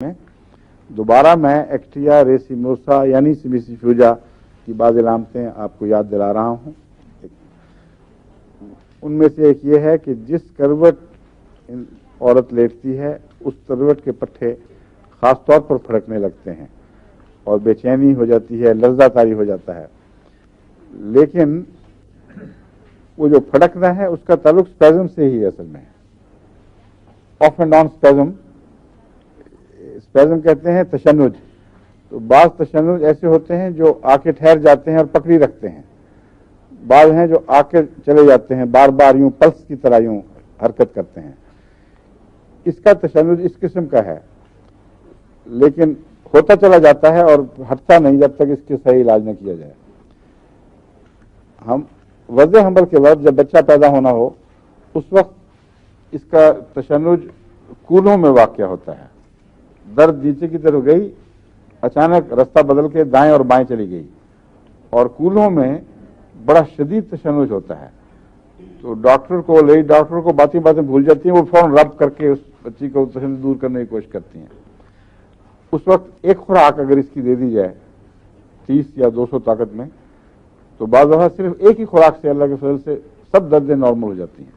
میں دوبارہ میں ایکٹیا ریسیموسا یعنی سیمیسیفیوجا کی بعض علامتیں آپ کو یاد دلا رہا ہوں۔ ان میں سے ایک یہ ہے کہ جس کروٹ عورت لیٹتی ہے اس کروٹ کے پٹھے خاص طور پر پھڑکنے لگتے ہیں اور بے چینی ہو جاتی ہے، لرزہ طاری ہو جاتا ہے، لیکن وہ جو پھڑکنا ہے اس کا تعلق اسپیزم سے ہی اصل میں ہے، آف اینڈ آن اسپیزم۔ اسپیزم کہتے ہیں تشنج۔ تو بعض تشنج ایسے ہوتے ہیں جو آ کے ٹھہر جاتے ہیں اور پکڑی رکھتے ہیں، بعض ہیں جو آ کے چلے جاتے ہیں، بار بار یوں پلس کی طرح یوں حرکت کرتے ہیں۔ اس کا تشنج اس قسم کا ہے، لیکن ہوتا چلا جاتا ہے اور ہٹتا نہیں جب تک اس کے صحیح علاج نہ کیا جائے۔ ہم وضع حمل کے وقت جب بچہ پیدا ہونا ہو اس وقت اس کا تشنج کولوں میں واقع ہوتا ہے۔ درد نیچے کی طرف گئی، اچانک رستہ بدل کے دائیں اور بائیں چلی گئی، اور کولوں میں بڑا شدید تشنج ہوتا ہے۔ تو ڈاکٹر کو باتیں بھول جاتی ہیں، وہ فوراً رب کر کے اس بچی کو تشنج دور کرنے کی کوشش کرتی ہیں۔ اس وقت ایک خوراک اگر اس کی دے دی جائے 30 یا 200 طاقت میں، تو بعض دفعہ صرف ایک ہی خوراک سے اللہ کے فضل سے سب دردیں نارمل ہو جاتی ہیں۔